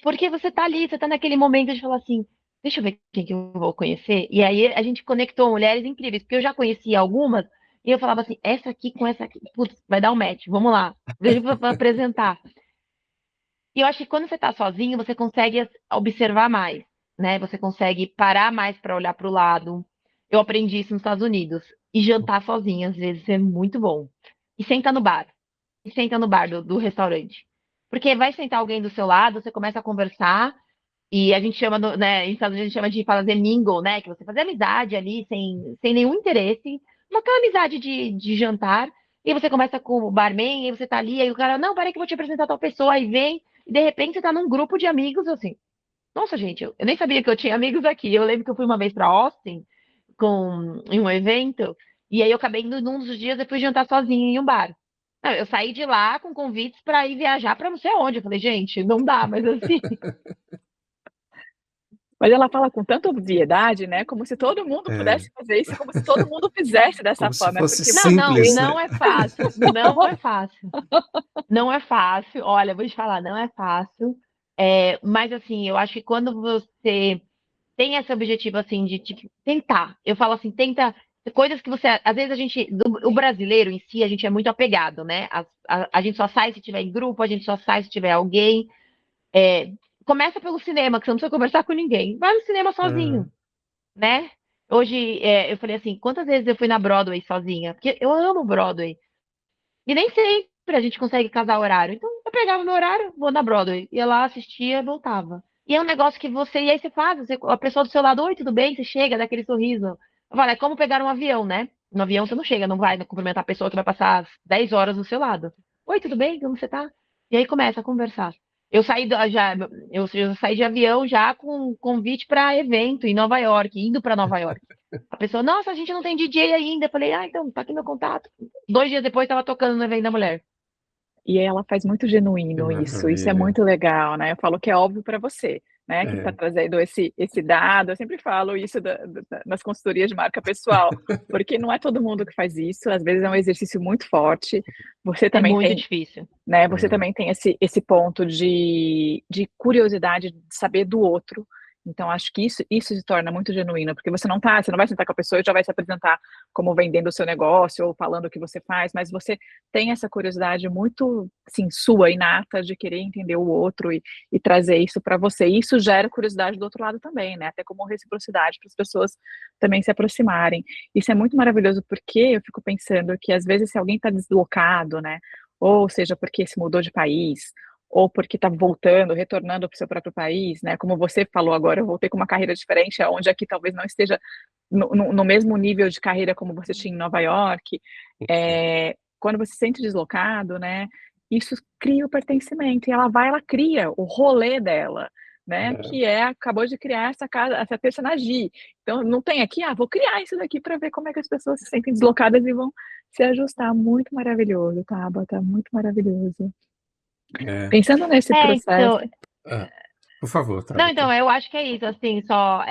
Porque você tá ali, você tá naquele momento de falar assim, deixa eu ver quem que eu vou conhecer. E aí a gente conectou mulheres incríveis, porque eu já conhecia algumas, e eu falava assim, essa aqui com essa aqui, putz, vai dar um match, vamos lá. Deixa eu apresentar. E eu acho que quando você tá sozinho, você consegue observar mais, né? Você consegue parar mais para olhar para o lado. Eu aprendi isso nos Estados Unidos. E jantar sozinho, às vezes, é muito bom. E senta no bar. E senta no bar do restaurante. Porque vai sentar alguém do seu lado, você começa a conversar, e a gente chama, né, em Estados Unidos a gente chama de fazer mingle, né? Que você fazer amizade ali, sem nenhum interesse. Aquela amizade de jantar. E você começa com o barman, e aí você tá ali, aí o cara, não, peraí que eu vou te apresentar tal pessoa, aí vem, e de repente você tá num grupo de amigos, assim. Nossa, gente, eu nem sabia que eu tinha amigos aqui. Eu lembro que eu fui uma vez pra Austin, em um evento, e aí eu acabei indo num dos dias depois de jantar sozinha em um bar. Não, eu saí de lá com convites pra ir viajar pra não sei onde. Eu falei, gente, não dá, mas assim, Mas ela fala com tanta obviedade, né, como se todo mundo É, pudesse fazer isso, como se todo mundo fizesse dessa como se forma, fosse porque não, não, simples, você né? não é fácil. Não é fácil. Não é fácil. Olha, vou te falar, não é fácil. Mas assim, eu acho que quando você tem esse objetivo assim de tentar, eu falo assim, tenta coisas que você, às vezes a gente, o brasileiro em si, a gente é muito apegado, né? A gente só sai se tiver em grupo, a gente só sai se tiver alguém. É, começa pelo cinema, que você não precisa conversar com ninguém. Vai no cinema Ah, sozinho, né? Hoje, eu falei assim, quantas vezes eu fui na Broadway sozinha? Porque eu amo Broadway. E nem sempre a gente consegue casar horário. Então, eu pegava meu horário, vou na Broadway. Ia lá, assistia, voltava. E é um negócio que você. E aí você faz, a pessoa do seu lado, oi, tudo bem? Você chega, dá aquele sorriso. Eu falo, é como pegar um avião, né? No avião você não chega, não vai cumprimentar a pessoa que vai passar 10 horas do seu lado. Oi, tudo bem? Como você tá? E aí começa a conversar. Eu saí, eu saí de avião já com convite para evento em Nova York, indo para Nova York. A pessoa, nossa, a gente não tem DJ ainda. Eu falei, então, tá aqui meu contato. 2 dias depois tava tocando no evento da mulher. e ela faz muito que genuíno isso é maravilha. muito legal, né, eu falo que é óbvio para você, né, que está É, trazendo esse dado, eu sempre falo isso nas consultorias de marca pessoal, porque não é todo mundo que faz isso, às vezes é um exercício muito forte, você É também muito tem, difícil. né, você é, também tem esse ponto de curiosidade de saber do outro. Então, acho que isso se torna muito genuíno, porque você não vai sentar com a pessoa e já vai se apresentar como vendendo o seu negócio ou falando o que você faz, mas você tem essa curiosidade muito, assim, sua, inata, de querer entender o outro e trazer isso para você. E isso gera curiosidade do outro lado também, né? Até como reciprocidade para as pessoas também se aproximarem. Isso é muito maravilhoso, porque eu fico pensando que às vezes se alguém está deslocado, né? Ou seja, porque se mudou de país, ou porque está voltando, retornando para o seu próprio país, né? Como você falou agora, eu voltei com uma carreira diferente, onde aqui talvez não esteja no mesmo nível de carreira como você tinha em Nova York. Quando você se sente deslocado, né? Isso cria o pertencimento e ela cria o rolê dela, né? é, Que acabou de criar essa casa, essa personagem. Então não tem aqui, vou criar isso daqui para ver como é que as pessoas se sentem deslocadas e vão se ajustar. Muito maravilhoso, Tabata, muito maravilhoso. é. Pensando nesse processo, Então, Ah, por favor, não, então, Tabata. eu acho que é isso, assim, só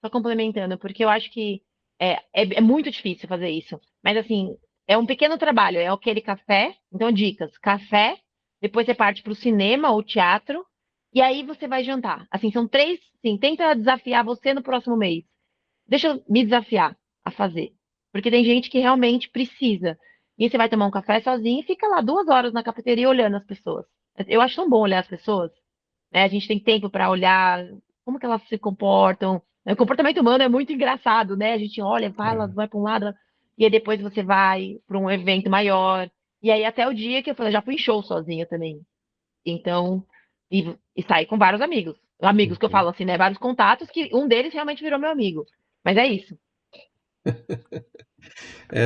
complementando, porque eu acho que é muito difícil fazer isso. Mas, assim, é um pequeno trabalho, é aquele café, então, dicas, café, depois você parte para o cinema ou teatro, e aí você vai jantar. Assim, são três, sim, tenta desafiar você no próximo mês. Deixa eu me desafiar a fazer. Porque tem gente que realmente precisa. E aí você vai tomar um café sozinho e fica lá 2 horas na cafeteria olhando as pessoas. Eu acho tão bom olhar as pessoas, né? A gente tem tempo para olhar como que elas se comportam. O comportamento humano é muito engraçado, né? A gente olha, fala, É. vai para um lado, e aí depois você vai para um evento maior. E aí até o dia que eu falei, já fui em show sozinha também. Então, e saí com vários amigos. Amigos que eu Uhum. falo assim, né? Vários contatos que um deles realmente virou meu amigo. Mas é isso.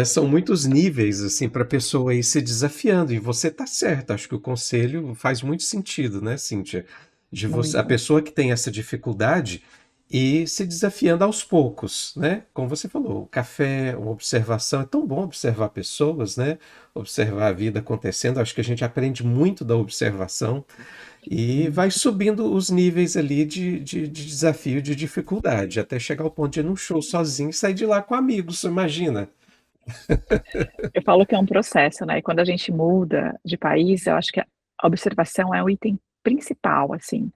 São muitos níveis assim para a pessoa ir se desafiando e você tá certa. Acho que o conselho faz muito sentido, né, Cíntia? De você, a muito. pessoa que tem essa dificuldade e se desafiando aos poucos, né? Como você falou, o café, a observação, é tão bom observar pessoas, né? Observar a vida acontecendo. Acho que a gente aprende muito da observação e vai subindo os níveis ali de desafio, de dificuldade, até chegar ao ponto de ir num show sozinho e sair de lá com amigos, você imagina? Eu falo que é um processo, né, e quando a gente muda de país, eu acho que a observação é o item principal, assim,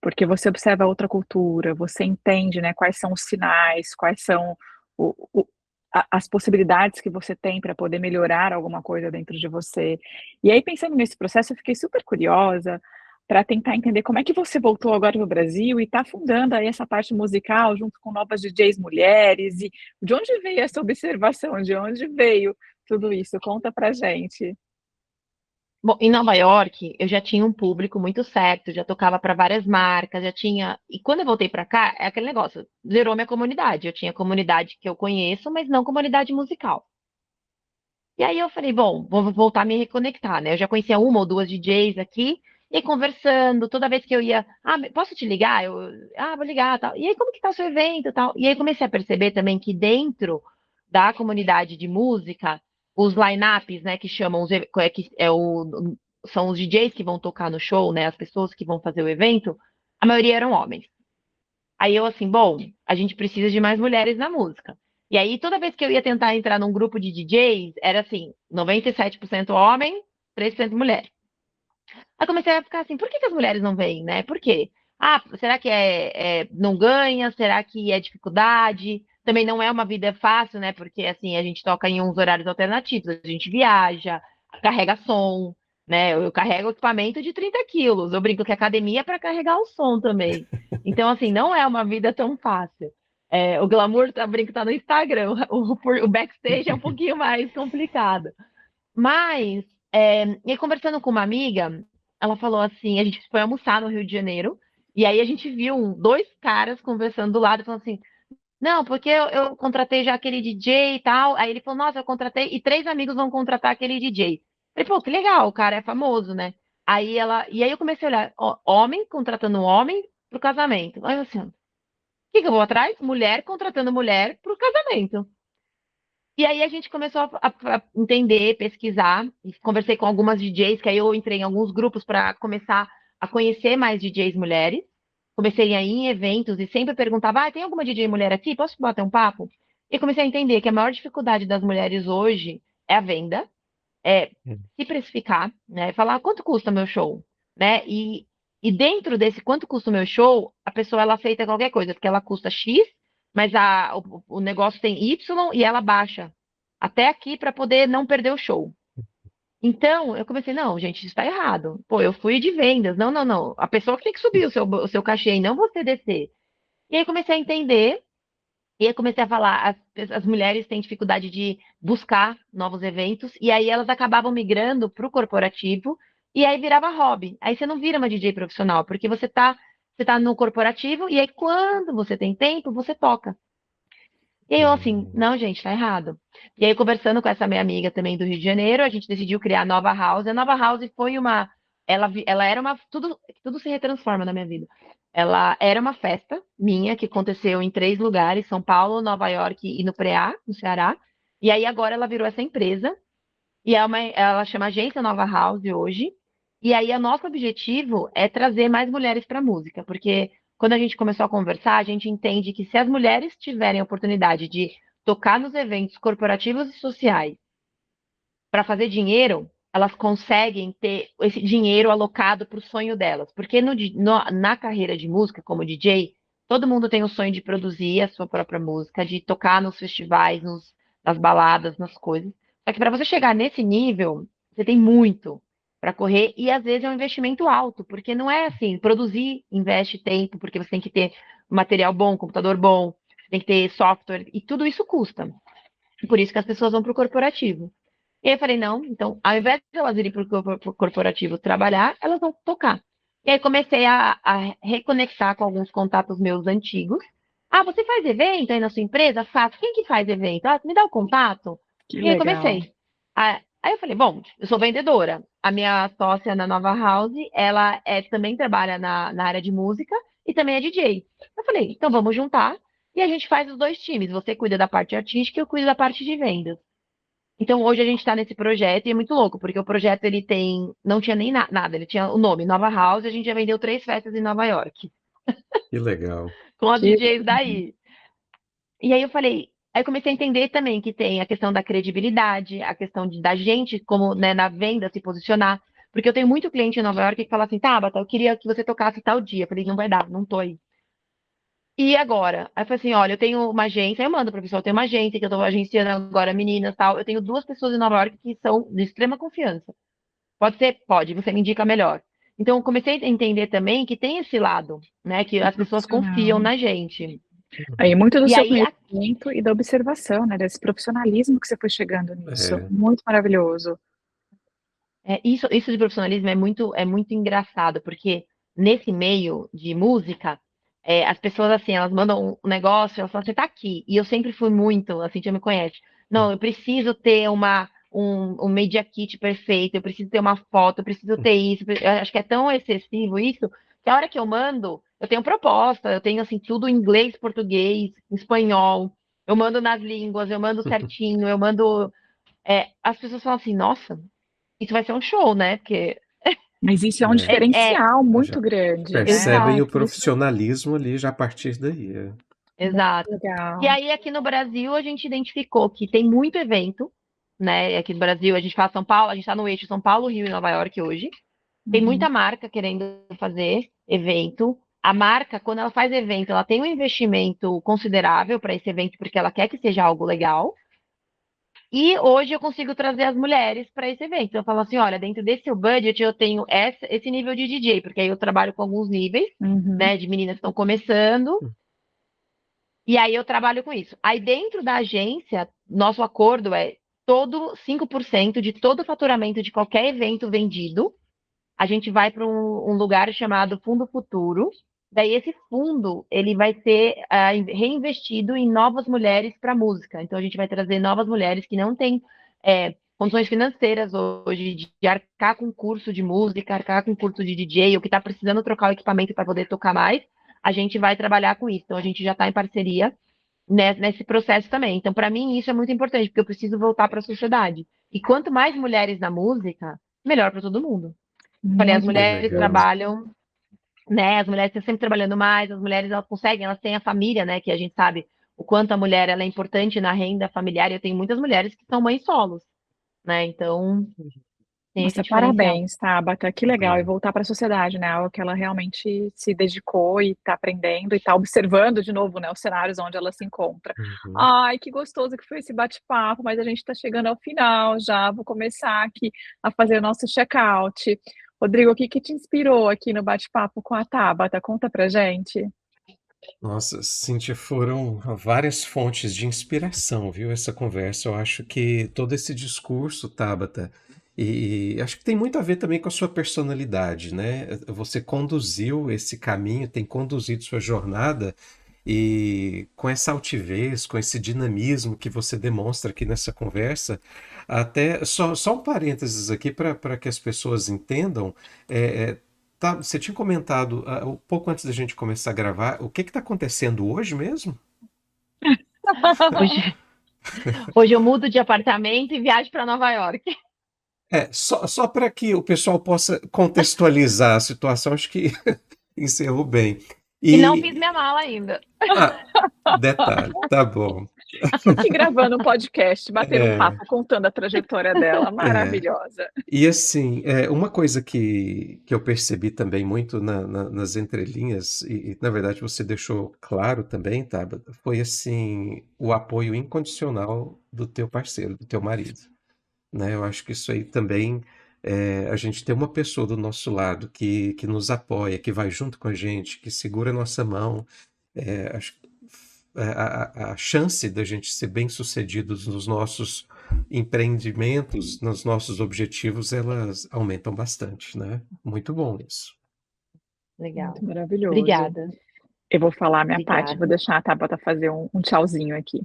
porque você observa outra cultura, você entende, né, quais são os sinais, quais são o as possibilidades que você tem para poder melhorar alguma coisa dentro de você. E aí pensando nesse processo, eu fiquei super curiosa para tentar entender como é que você voltou agora no Brasil e está fundando aí essa parte musical junto com novas DJs mulheres, e de onde veio essa observação? De onde veio tudo isso? Conta pra gente. Bom, em Nova York, eu já tinha um público muito certo, já tocava para várias marcas, já tinha. E quando eu voltei para cá, é aquele negócio, zerou minha comunidade. Eu tinha comunidade que eu conheço, mas não comunidade musical. E aí eu falei, bom, vou voltar a me reconectar, né? Eu já conhecia uma ou duas DJs aqui, e aí conversando, toda vez que eu ia, posso te ligar? Vou ligar, tal. E aí, como que tá o seu evento, tal? E aí comecei a perceber também que dentro da comunidade de música, os lineups, né, que chamam, são os DJs que vão tocar no show, né, as pessoas que vão fazer o evento, a maioria eram homens. Aí eu assim, bom, a gente precisa de mais mulheres na música. E aí, toda vez que eu ia tentar entrar num grupo de DJs, era assim, 97% homem, 3% mulher. Aí comecei a ficar assim, por que que as mulheres não vêm, né? Por quê? Será que não ganha? Será que é dificuldade? Também não é uma vida fácil, né? Porque assim, a gente toca em uns horários alternativos, a gente viaja, carrega som, né? Eu carrego equipamento de 30 quilos. Eu brinco que academia é para carregar o som também. Então, assim, não é uma vida tão fácil. O glamour, brinco, tá no Instagram. O backstage é um pouquinho mais complicado. Mas, e aí, conversando com uma amiga, ela falou assim: a gente foi almoçar no Rio de Janeiro, e aí a gente viu dois caras conversando do lado, e falando assim: não, porque eu contratei já aquele DJ e tal. Aí ele falou: nossa, eu contratei, e três amigos vão contratar aquele DJ. Eu falei: pô, que legal, o cara é famoso, né? E aí eu comecei a olhar: homem contratando homem pro casamento. Aí eu assim: o que que eu vou atrás? Mulher contratando mulher pro casamento. E aí a gente começou a entender, pesquisar, e conversei com algumas DJs, que aí eu entrei em alguns grupos para começar a conhecer mais DJs mulheres. Comecei a ir em eventos e sempre perguntava, tem alguma DJ mulher aqui? Posso bater um papo? E comecei a entender que a maior dificuldade das mulheres hoje é a venda, é se precificar, né? Falar quanto custa meu show, né? E dentro desse quanto custa o meu show, a pessoa ela aceita qualquer coisa, porque ela custa X, mas o negócio tem Y e ela baixa até aqui para poder não perder o show. Então, eu comecei, não, gente, isso está errado. Pô, eu fui de vendas. Não, não, não. A pessoa que tem que subir o seu cachê e não você descer. E aí comecei a entender e aí comecei a falar, as mulheres têm dificuldade de buscar novos eventos, e aí elas acabavam migrando para o corporativo, e aí virava hobby. Aí você não vira uma DJ profissional, porque você tá no corporativo, e aí quando você tem tempo, você toca. E aí eu assim, Hum. não, gente, tá errado. E aí conversando com essa minha amiga também do Rio de Janeiro, a gente decidiu criar a Nova House. A Nova House foi ela era tudo se retransforma na minha vida. Ela era uma festa minha que aconteceu em três lugares, São Paulo, Nova York e no Preá, no Ceará. E aí agora ela virou essa empresa e ela chama Agência Nova House hoje. E aí o nosso objetivo é trazer mais mulheres para a música, porque quando a gente começou a conversar, a gente entende que se as mulheres tiverem a oportunidade de tocar nos eventos corporativos e sociais para fazer dinheiro, elas conseguem ter esse dinheiro alocado para o sonho delas. Porque na carreira de música, como DJ, todo mundo tem o sonho de produzir a sua própria música, de tocar nos festivais, nas baladas, nas coisas. Só que para você chegar nesse nível, você tem muito para correr e às vezes é um investimento alto, porque não é assim, produzir investe tempo, porque você tem que ter material bom, computador bom, tem que ter software e tudo isso custa. Por isso que as pessoas vão para o corporativo. E aí eu falei, não, então, ao invés de elas irem para o corporativo trabalhar, elas vão tocar. E aí comecei a reconectar com alguns contatos meus antigos. Você faz evento aí na sua empresa? Faço. Quem que faz evento? Me dá o contato. Que E aí legal. comecei. Aí eu falei, bom, eu sou vendedora. A minha sócia na Nova House, ela também trabalha na área de música e também é DJ. Eu falei, então vamos juntar e a gente faz os dois times. Você cuida da parte artística e eu cuido da parte de vendas. Então hoje a gente está nesse projeto e é muito louco, porque o projeto ele tem, não tinha nem nada, ele tinha o nome Nova House, e a gente já vendeu 3 festas em Nova York, Que legal. com as Que DJs daí. E aí eu falei, aí eu comecei a entender também que tem a questão da credibilidade, a questão da gente, como, né, na venda se posicionar. Porque eu tenho muito cliente em Nova York que fala assim, Tabata, eu queria que você tocasse tal dia. Eu falei, não vai dar, não tô aí. E agora? Aí eu falei assim, olha, eu tenho uma agência, eu mando pra pessoa, eu tenho uma agência que eu tô agenciando agora meninas e tal. Eu tenho 2 pessoas em Nova York que são de extrema confiança. Pode ser? Pode, você me indica melhor. Então, eu comecei a entender também que tem esse lado, né, que as pessoas confiam profissional. na gente. Aí muito do E seu aí, conhecimento e da observação, né, desse profissionalismo que você foi chegando nisso. É, Muito maravilhoso. isso de profissionalismo é muito engraçado, porque nesse meio de música, as pessoas, assim, elas mandam um negócio, elas falam, você tá aqui. E eu sempre fui muito, assim, já me conhece. Não, eu preciso ter um Media Kit perfeito, eu preciso ter uma foto, eu preciso ter isso. Eu acho que é tão excessivo isso, que a hora que eu mando, eu tenho proposta, eu tenho, assim, tudo em inglês, português, espanhol. Eu mando nas línguas, eu mando certinho, eu mando. As pessoas falam assim, nossa, isso vai ser um show, né? Porque Mas isso é um é. é, diferencial Já muito grande, né? percebem o exato, Isso profissionalismo ali já a partir daí. É. muito exato. E legal. aí, aqui no Brasil, a gente identificou que tem muito evento, né? Aqui no Brasil, a gente faz São Paulo, a gente tá no eixo São Paulo, Rio e Nova York hoje. Tem Uhum. muita marca querendo fazer evento. A marca, quando ela faz evento, ela tem um investimento considerável para esse evento, porque ela quer que seja algo legal. E hoje eu consigo trazer as mulheres para esse evento. Então, eu falo assim, olha, dentro desse seu budget eu tenho esse nível de DJ, porque aí eu trabalho com alguns níveis, Uhum. né, de meninas que estão começando, e aí eu trabalho com isso. Aí dentro da agência, nosso acordo é todo 5% de todo o faturamento de qualquer evento vendido, a gente vai para um lugar chamado Fundo Futuro. Daí esse fundo ele vai ser reinvestido em novas mulheres para música. Então a gente vai trazer novas mulheres que não têm condições financeiras hoje de arcar com curso de música, arcar com curso de DJ, ou que está precisando trocar o equipamento para poder tocar mais. A gente vai trabalhar com isso. Então a gente já está em parceria nesse processo também. Então, para mim, isso é muito importante, porque eu preciso voltar para a sociedade. E quanto mais mulheres na música, melhor para todo mundo. Falei, as Muito Que mulheres legal. maravilhoso. trabalham, né? As mulheres estão sempre trabalhando mais, as mulheres elas conseguem, elas têm a família, né? Que a gente sabe o quanto a mulher ela é importante na renda familiar. E eu tenho muitas mulheres que são mães solos, né? Então tem esse Nossa, diferencial. parabéns, Tabata, que legal. E É. voltar para a sociedade, né? Algo que ela realmente se dedicou e está aprendendo e está observando de novo, né? Os cenários onde ela se encontra. Uhum. Ai, que gostoso que foi esse bate-papo, mas a gente está chegando ao final já. Vou começar aqui a fazer o nosso check-out. Rodrigo, o que que te inspirou aqui no bate-papo com a Tabata? Conta pra gente. Nossa, Cíntia, foram várias fontes de inspiração, viu? Essa conversa. Eu acho que todo esse discurso, Tabata, e acho que tem muito a ver também com a sua personalidade, né? Você conduziu esse caminho, tem conduzido sua jornada, e com essa altivez, com esse dinamismo que você demonstra aqui nessa conversa, até só um parênteses aqui para que as pessoas entendam. é, Tá, você tinha comentado um pouco antes da gente começar a gravar, o que está acontecendo hoje mesmo? Hoje, hoje eu mudo de apartamento e viajo para Nova York. Só para que o pessoal possa contextualizar a situação, acho que encerrou bem. E não fiz E, minha mala ainda. ah, detalhe, tá bom. Aqui gravando um podcast, batendo um É, papo, contando a trajetória dela, é. maravilhosa. E assim, uma coisa que eu percebi também muito nas entrelinhas, e na verdade você deixou claro também, Tabata, foi assim, o apoio incondicional do teu parceiro, do teu marido, né? Eu acho que isso aí também, a gente ter uma pessoa do nosso lado que nos apoia, que vai junto com a gente, que segura a nossa mão, acho que a chance da gente ser bem-sucedidos nos nossos empreendimentos, nos nossos objetivos, elas aumentam bastante, né? Muito bom isso. Muito Legal. maravilhoso. Obrigada. Eu vou falar a minha parte, vou Obrigada. deixar a Tabata fazer um tchauzinho aqui.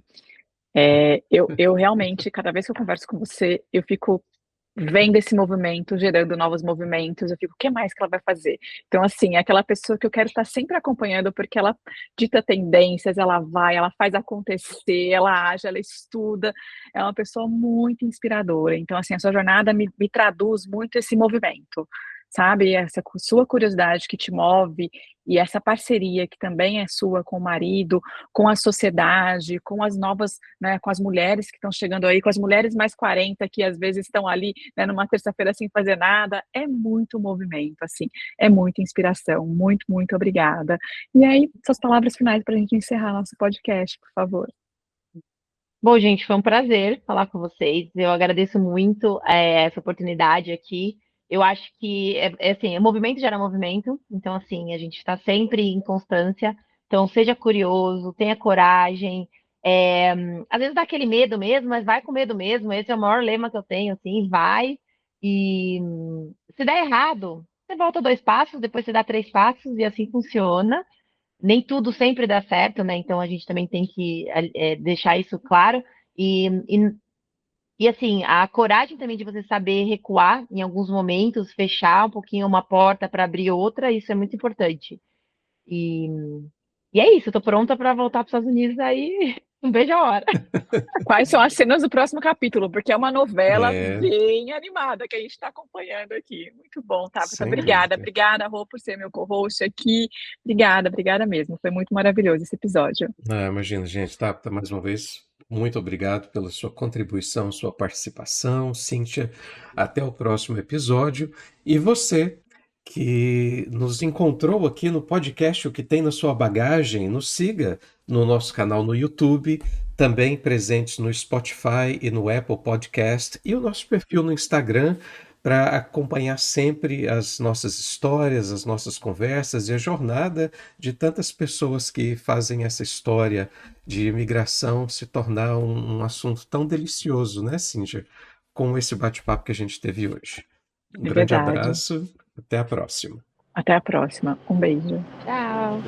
Eu realmente, cada vez que eu converso com você, eu fico vendo esse movimento, gerando novos movimentos, eu fico: "O que mais que ela vai fazer?". Então, assim, é aquela pessoa que eu quero estar sempre acompanhando, porque ela dita tendências, ela vai, ela faz acontecer, ela age, ela estuda, é uma pessoa muito inspiradora. Então, assim, a sua jornada me traduz muito esse movimento, sabe, essa sua curiosidade que te move e essa parceria que também é sua com o marido, com a sociedade, com as novas, né, com as mulheres que estão chegando aí, com as mulheres mais 40 que às vezes estão ali, né, numa terça-feira sem fazer nada, é muito movimento, assim, é muita inspiração. Muito, muito obrigada. E aí, suas palavras finais para a gente encerrar nosso podcast, por favor. Bom, gente, foi um prazer falar com vocês. Eu agradeço muito essa oportunidade aqui. Eu acho que assim, o movimento gera movimento, então assim, a gente está sempre em constância. Então, seja curioso, tenha coragem. É, às vezes dá aquele medo mesmo, mas vai com medo mesmo. Esse é o maior lema que eu tenho, assim, vai. E se der errado, você volta 2 passos, depois você dá 3 passos e assim funciona. Nem tudo sempre dá certo, né? Então a gente também tem que deixar isso claro. E assim, a coragem também de você saber recuar em alguns momentos, fechar um pouquinho uma porta para abrir outra, isso é muito importante. E, e é isso, eu tô pronta para voltar para os Estados Unidos aí. Não vejo a hora. Quais são as cenas do próximo capítulo? Porque é uma novela É, bem animada que a gente está acompanhando aqui. Muito bom, Tabata. sem Obrigada, dúvida. obrigada, Rô, por ser meu co-host aqui. Obrigada, obrigada mesmo. Foi muito maravilhoso esse episódio. Ah, imagina, gente, tá, mais uma vez, muito obrigado pela sua contribuição, sua participação, Cíntia. Até o próximo episódio. E você que nos encontrou aqui no podcast O que tem na sua bagagem, nos siga no nosso canal no YouTube, também presentes no Spotify e no Apple Podcast, e o nosso perfil no Instagram para acompanhar sempre as nossas histórias, as nossas conversas e a jornada de tantas pessoas que fazem essa história de imigração se tornar um assunto tão delicioso, né, Cíntia? Com esse bate-papo que a gente teve hoje. Um É grande verdade. abraço, até a próxima. Até a próxima. Um beijo. Tchau.